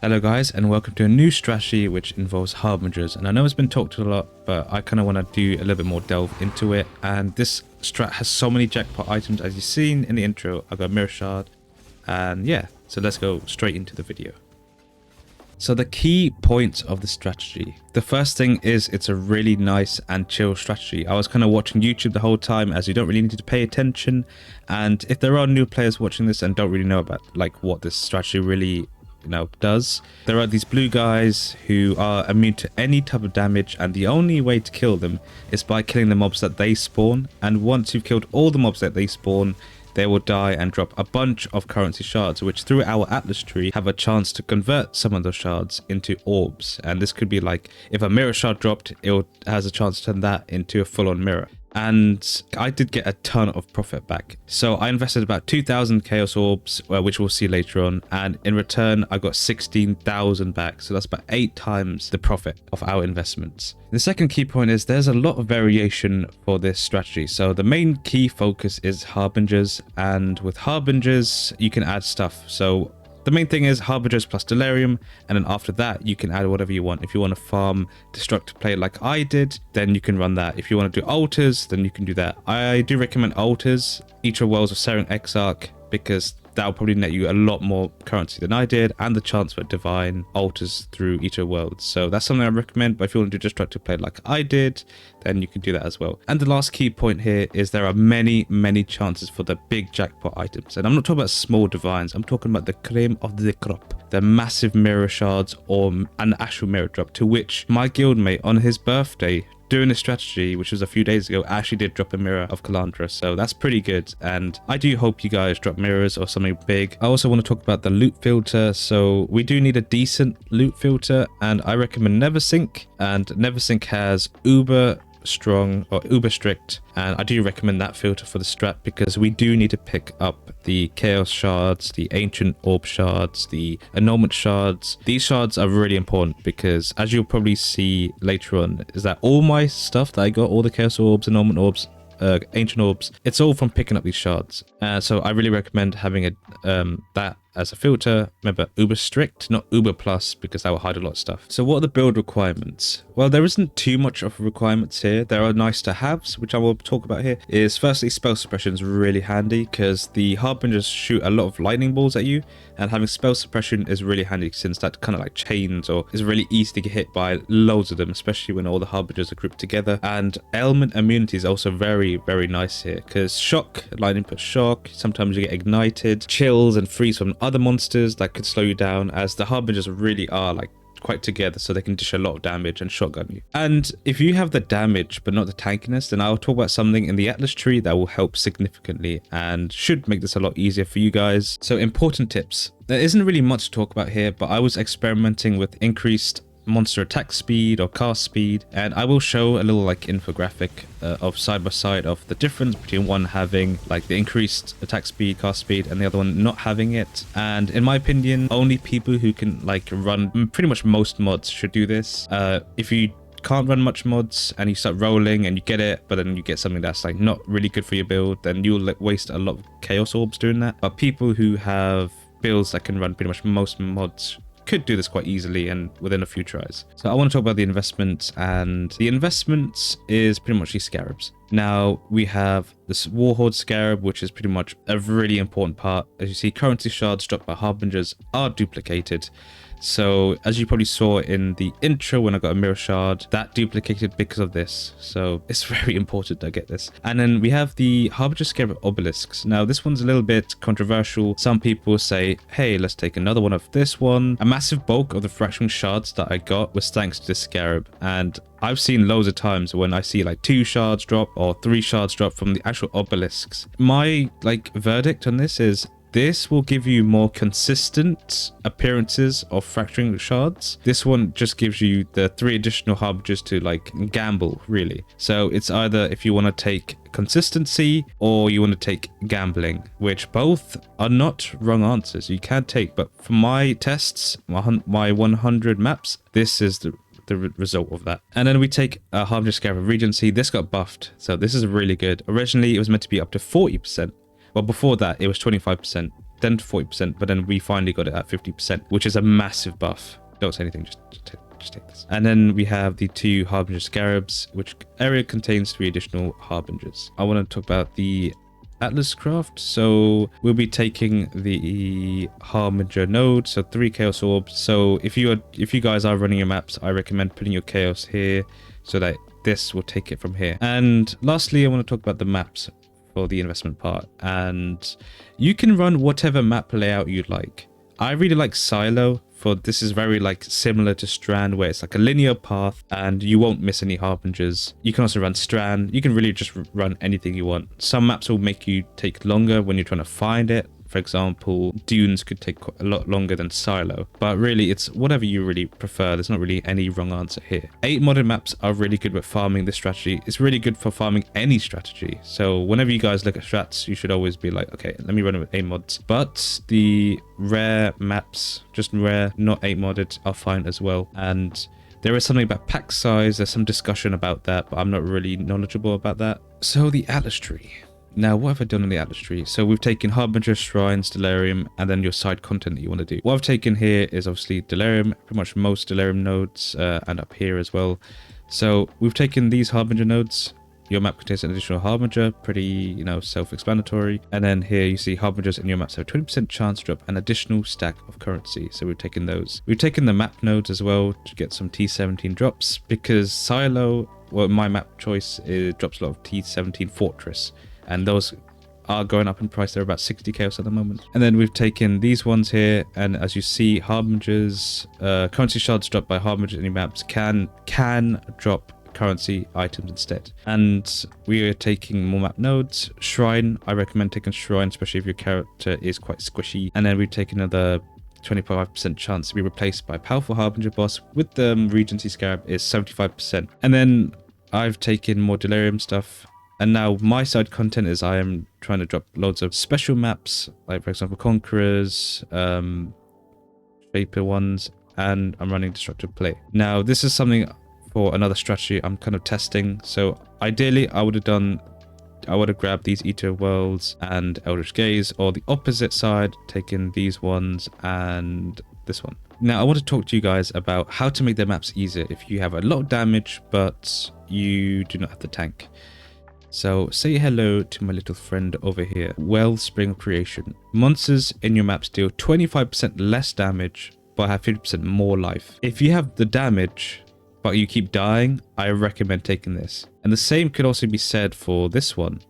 Hello guys, and welcome to a new strategy which involves Harbingers. And I know it's been talked a lot, but I kind of want to do a little bit more delve into it. And this strat has so many jackpot items, as you've seen in the intro. I've got Mirror Shard, and yeah, so let's go straight into the video. So the key points of the strategy. The first thing is it's a really nice and chill strategy. I was kind of watching YouTube the whole time, as you don't really need to pay attention. And if there are new players watching this and don't really know about like what this strategy really does, there are these blue guys who are immune to any type of damage, and the only way to kill them is by killing the mobs that they spawn. And once you've killed all the mobs that they spawn, they will die and drop a bunch of currency shards, which through our Atlas tree have a chance to convert some of those shards into orbs. And this could be like, if a mirror shard dropped, it has a chance to turn that into a full-on mirror. And I did get a ton of profit back. So I invested about 2,000 chaos orbs, which we'll see later on. And in return, I got 16,000 back. So that's about 8 times the profit of our investments. The second key point is there's a lot of variation for this strategy. So the main key focus is Harbingers. And with Harbingers, you can add stuff. So the main thing is Harbingers plus Delirium, and then after that you can add whatever you want. If you want to farm POE like I did, then you can run that. If you want to do altars, then you can do that. I do recommend altars, each of Wells of Seren Exarch, because that'll probably net you a lot more currency than I did, and the chance for divine altars through each of worlds. So that's something I recommend. But if you want to do Destructive like I did, then you can do that as well. And the last key point here is there are many chances for the big jackpot items. And I'm not talking about small divines, I'm talking about the cream of the crop, the massive mirror shards or an actual mirror drop, to which my guildmate on his birthday doing this strategy, which was a few days ago, actually did drop a mirror of Calandra. So that's pretty good, and I do hope you guys drop mirrors or something big. I also want to talk about the loot filter. So we do need a decent loot filter, and I recommend Neversink. And Neversink has uber strong or uber strict, and I do recommend that filter for the strat, because we do need to pick up the chaos shards, the ancient orb shards, the annulment shards. These shards are really important, because as you'll probably see later on, is that all my stuff that I got, all the chaos orbs, annulment orbs, ancient orbs, it's all from picking up these shards. So I really recommend having that as a filter. Remember, uber strict, not uber plus, because that will hide a lot of stuff. So what are the build requirements? Well, there isn't too much of requirements here. There are nice to haves, which I will talk about here. Is firstly, spell suppression is really handy, because the Harbingers shoot a lot of lightning balls at you, and having spell suppression is really handy, since that kind of like chains or is really easy to get hit by loads of them, especially when all the Harbingers are grouped together. And ailment immunity is also very nice here, because shock, lightning puts shock, sometimes you get ignited, chills and freeze from other monsters that could slow you down, as the Harbingers really are like quite together, so they can dish a lot of damage and shotgun you. And if you have the damage but not the tankiness, then I'll talk about something in the Atlas tree that will help significantly and should make this a lot easier for you guys. So important tips. There isn't really much to talk about here, but I was experimenting with increased monster attack speed or cast speed, and I will show a little like infographic of side by side of the difference between one having like the increased attack speed, cast speed, and the other one not having it. And in my opinion, only people who can like run pretty much most mods should do this. If you can't run much mods and you start rolling and you get it, but then you get something that's like not really good for your build, then you'll like waste a lot of chaos orbs doing that. But people who have builds that can run pretty much most mods could do this quite easily and within a few tries. So I want to talk about the investments, and the investments is pretty much these scarabs. Now we have this Warhorde scarab, which is pretty much a really important part. As you see, currency shards dropped by Harbingers are duplicated. So as you probably saw in the intro when I got a mirror shard, that duplicated because of this. So it's very important to get this. And then we have the Harbinger Scarab obelisks. Now this one's a little bit controversial. Some people say, hey, let's take another one of this one. A massive bulk of the fracturing shards that I got was thanks to this scarab. And I've seen loads of times when I see like 2 shards drop or 3 shards drop from the actual obelisks. My like verdict on this is, this will give you more consistent appearances of fracturing shards. This one just gives you the 3 additional Harbingers to like gamble, really. So it's either if you want to take consistency or you want to take gambling, which both are not wrong answers. You can take, but for my tests, my 100 maps, this is the result of that. And then we take a Harbinger Scarab of Regency. This got buffed, so this is really good. Originally it was meant to be up to 40%. Well, before that, it was 25%. then to 40%, but then we finally got it at 50%, which is a massive buff. Don't say anything, just take this. And then we have the 2 Harbinger Scarabs, which area contains 3 additional Harbingers. I want to talk about the Atlas craft. So we'll be taking the Harbinger node, so 3 Chaos Orbs. So if you guys are running your maps, I recommend putting your Chaos here so that this will take it from here. And lastly, I want to talk about the maps for the investment part. And you can run whatever map layout you'd like. I really like Silo, for this is very like similar to Strand, where it's like a linear path and you won't miss any Harbingers. You can also run Strand. You can really just run anything you want. Some maps will make you take longer when you're trying to find it. For example, Dunes could take a lot longer than Silo, but really it's whatever you really prefer. There's not really any wrong answer here. 8 modded maps are really good with farming this strategy. It's really good for farming any strategy. So whenever you guys look at strats, you should always be like, okay, let me run it with 8 mods. But the rare maps, just rare, not 8 modded, are fine as well. And there is something about pack size. There's some discussion about that, but I'm not really knowledgeable about that. So the Atlas tree. Now, what have I done on the Atlas tree? So we've taken Harbinger, Shrines, Delirium, and then your side content that you want to do. What I've taken here is obviously Delirium, pretty much most Delirium nodes, and up here as well. So we've taken these Harbinger nodes. Your map contains an additional Harbinger, pretty, you know, self-explanatory. And then here you see Harbingers in your maps have a 20% chance to drop an additional stack of currency. So we've taken those. We've taken the map nodes as well to get some T17 drops, because Silo, well, my map choice, it drops a lot of T17 Fortress. And those are going up in price. They're about 60 chaos at the moment. And then we've taken these ones here, and as you see, Harbingers, currency shards dropped by Harbingers in your maps can drop currency items instead. And we are taking more map nodes. Shrine, I recommend taking Shrine, especially if your character is quite squishy. And then we've taken another 25% chance to be replaced by a powerful Harbinger boss with the Regency Scarab is 75%. And then I've taken more Delirium stuff. And now my side content is I am trying to drop loads of special maps, like for example Conquerors, Shaper ones, and I'm running Destructive Play. Now this is something for another strategy I'm kind of testing. So ideally I would have grabbed these Eater Worlds and Eldritch Gaze, or the opposite side, taking these ones and this one. Now I want to talk to you guys about how to make their maps easier if you have a lot of damage but you do not have the tank. So say hello to my little friend over here, Wellspring of Creation. Monsters in your maps deal 25% less damage but have 50% more life. If you have the damage but you keep dying, I recommend taking this. And the same could also be said for this one.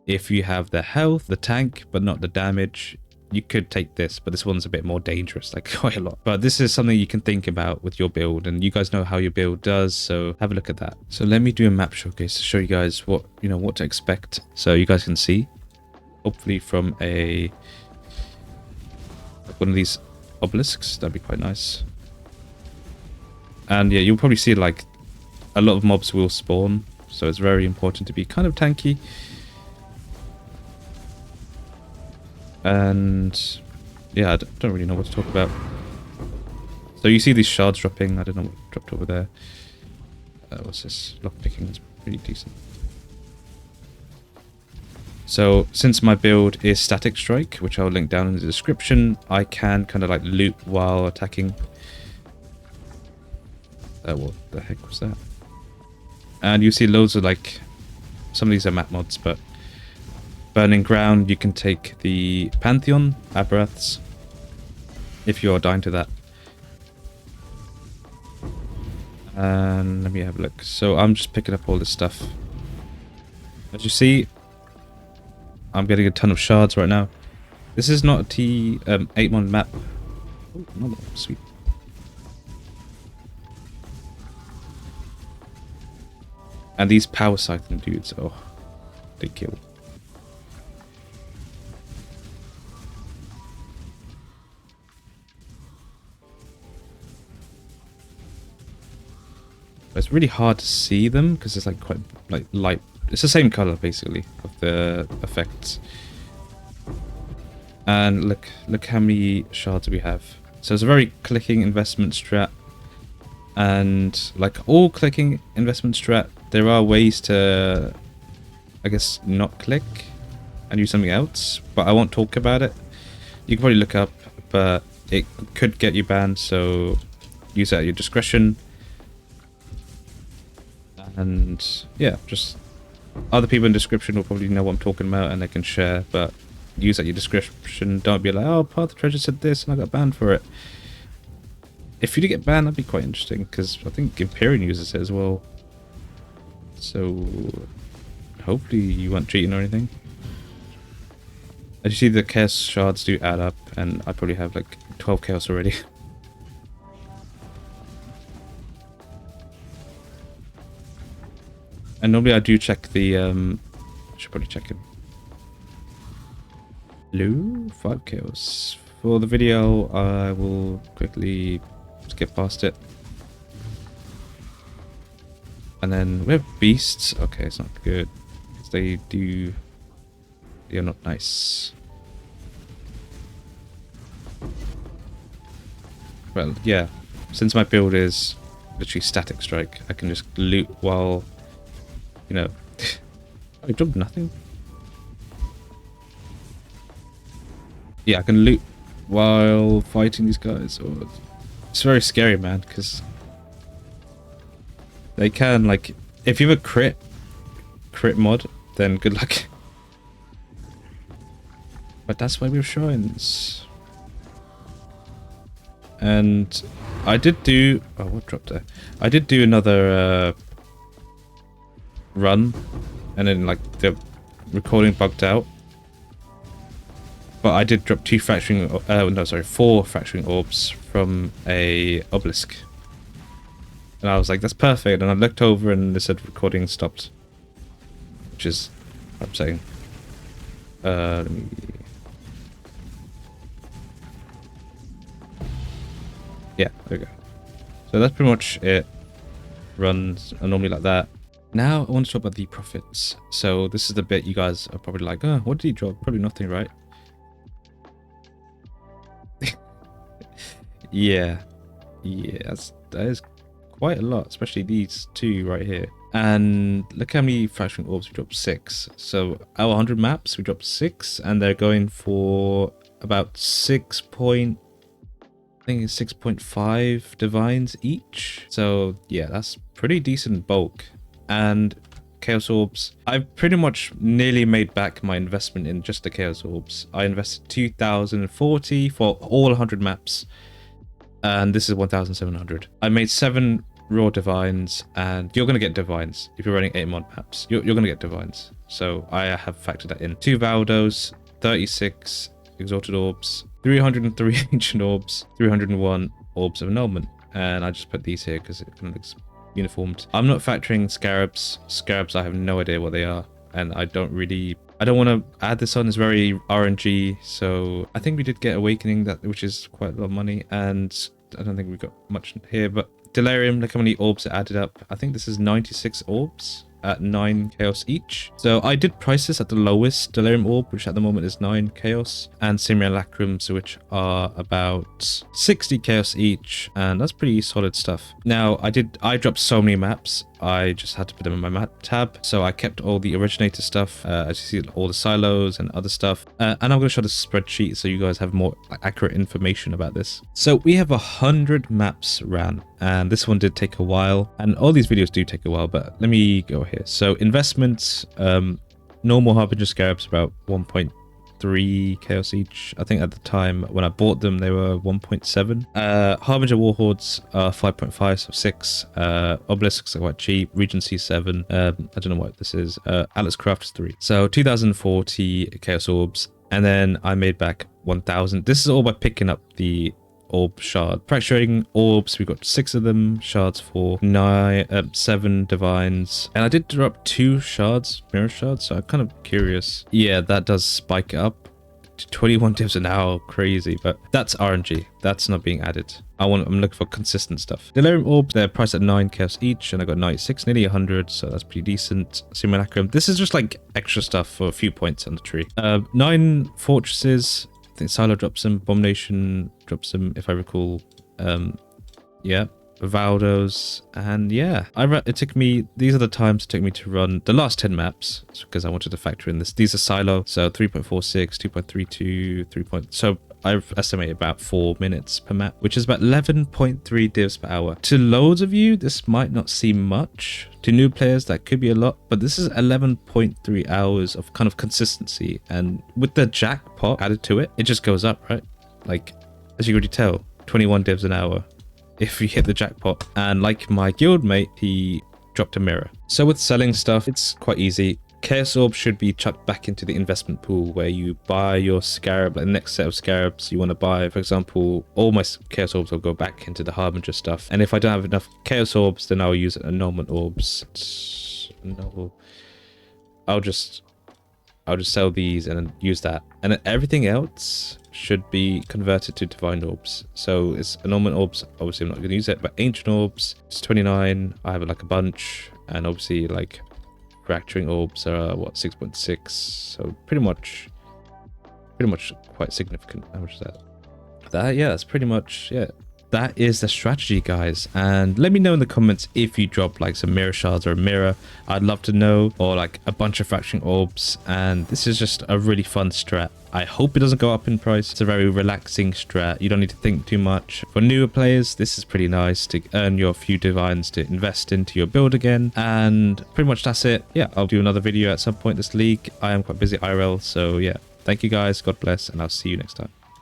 If you have the health, the tank, but not the damage, you could take this, but this one's a bit more dangerous, like quite a lot. But this is something you can think about with your build, and you guys know how your build does, so have a look at that. So let me do a map showcase to show you guys what to expect, so you guys can see, hopefully from one of these obelisks. That'd be quite nice. And yeah, you'll probably see like a lot of mobs will spawn, so it's very important to be kind of tanky. And yeah, I don't really know what to talk about. So you see these shards dropping. I don't know what dropped over there. What's this? Lockpicking is pretty decent. So since my build is Static Strike, which I'll link down in the description, I can kind of like loot while attacking. What the heck was that? And you see loads of like, some of these are map mods, but Burning Ground, you can take the Pantheon, Aberraths, if you're dying to that. And let me have a look. So I'm just picking up all this stuff. As you see, I'm getting a ton of shards right now. This is not a T8-mon map. Oh, another one, sweet. And these power cycling dudes, oh, they kill. It's really hard to see them because it's like quite like light. It's the same color basically of the effects. And look how many shards we have. So it's a very clicking investment strat. And like all clicking investment strat, there are ways to, I guess, not click and use something else, but I won't talk about it. You can probably look up, but it could get you banned, so use that at your discretion. And yeah, just other people in the description will probably know what I'm talking about and they can share, but use at your description. Don't be like, oh, Path of Treasure said this and I got banned for it. If you do get banned, that'd be quite interesting, because I think Imperium uses it as well. So hopefully you weren't cheating or anything. As you see, the chaos shards do add up, and I probably have like 12 chaos already. And normally I do check the, I should probably check it. Blue, 5 chaos. For the video, I will quickly skip past it. And then we have beasts. Okay, it's not good. They are not nice. Well, yeah. Since my build is literally static strike, I can just loot while, you know, I dropped nothing. Yeah, I can loot while fighting these guys. Oh, it's very scary, man, because they can, like, if you have a crit mod, then good luck. But that's why we have shrines. And I did do, oh, what dropped there? I did do another run, and then like the recording bugged out. But I did drop 4 fracturing orbs from a obelisk. And I was like, that's perfect. And I looked over and they said recording stopped. Which is upsetting. Let me... Yeah, there we go. So that's pretty much it. Runs are normally like that. Now I want to talk about the profits. So this is the bit you guys are probably like, oh, what did he drop? Probably nothing, right? Yeah, that is quite a lot, especially these two right here. And look how many fracturing orbs we dropped, 6. So our 100 maps we dropped 6, and they're going for about 6.5 divines each. So yeah, that's pretty decent bulk. And chaos orbs, I've pretty much nearly made back my investment in just the chaos orbs. I invested 2,040 for all 100 maps. And this is 1,700. I made 7 raw divines, and you're going to get divines. If you're running 8 mod maps, you're going to get divines. So I have factored that in. 2 Valdos, 36 exalted orbs, 303 ancient orbs, 301 orbs of annulment. And I just put these here because it kind of looks uniformed. I'm not factoring scarabs. Scarabs, I have no idea what they are. And I don't want to add this on. It's very RNG. So I think we did get Awakening, which is quite a lot of money. And I don't think we've got much here, but Delirium, look how many orbs it added up. I think this is 96 orbs at 9 chaos each. So I did price this at the lowest Delirium orb, which at the moment is 9 chaos, and Simulacrums, which are about 60 chaos each, and that's pretty solid stuff. Now I dropped so many maps, I just had to put them in my map tab, so I kept all the originator stuff, as you see, all the silos and other stuff, and I'm going to show the spreadsheet so you guys have more accurate information about this. So we have 100 maps ran, and this one did take a while, and all these videos do take a while, but let me go here. So investments, normal Harbinger Scarabs about 1.3 chaos each. I think at the time when I bought them they were 1.7. Harbinger Warhordes are 5.5, so 6. Obelisks are quite cheap. Regency 7. I don't know what this is. Atlas Craft is 3. So 2040 chaos orbs, and then I made back 1,000. This is all by picking up the orb shard. Fracturing orbs, we got 6 of them. Shards for 7 divines. And I did drop 2 shards, mirror shards, so I'm kind of curious. Yeah, that does spike it up to 21 divs an hour. Crazy, but that's RNG. That's not being added. I'm looking for consistent stuff. Delirium orbs, they're priced at 9 chaos each, and I got 96, nearly 100, so that's pretty decent. Simulacrum, this is just like extra stuff for a few points on the tree. 9 fortresses. I think Silo drops them, Abomination drops them, if I recall. Yeah, Valdos, and yeah. It took me, these are the times it took me to run the last 10 maps, because I wanted to factor in this. These are Silo, so 3.46, 2.32, 3. So I've estimated about 4 minutes per map, which is about 11.3 divs per hour. To loads of you, this might not seem much. To new players, that could be a lot, but this is 11.3 hours of kind of consistency. And with the jackpot added to it, it just goes up, right? Like, as you can already tell, 21 divs an hour if you hit the jackpot. And like my guildmate, he dropped a mirror. So with selling stuff, it's quite easy. Chaos Orbs should be chucked back into the investment pool where you buy your scarab, like the next set of scarabs you want to buy. For example, all my Chaos Orbs will go back into the Harbinger stuff. And if I don't have enough Chaos Orbs, then I'll use Annulment Orbs. No, I'll just sell these and then use that. And then everything else should be converted to Divine Orbs. So it's Annulment Orbs, obviously I'm not going to use it, but Ancient Orbs, it's 29. I have like a bunch, and obviously like Fracturing Orbs are what, 6.6, so pretty much quite significant. How much is that? Yeah, that's pretty much, yeah, that is the strategy, guys. And let me know in the comments if you drop like some mirror shards or a mirror. I'd love to know, or like a bunch of Fracturing Orbs. And this is just a really fun strat. I hope it doesn't go up in price. It's a very relaxing strat. You don't need to think too much. For newer players, this is pretty nice to earn your few divines to invest into your build again. And pretty much that's it. Yeah, I'll do another video at some point this league. I am quite busy IRL, so yeah. Thank you guys. God bless, and I'll see you next time.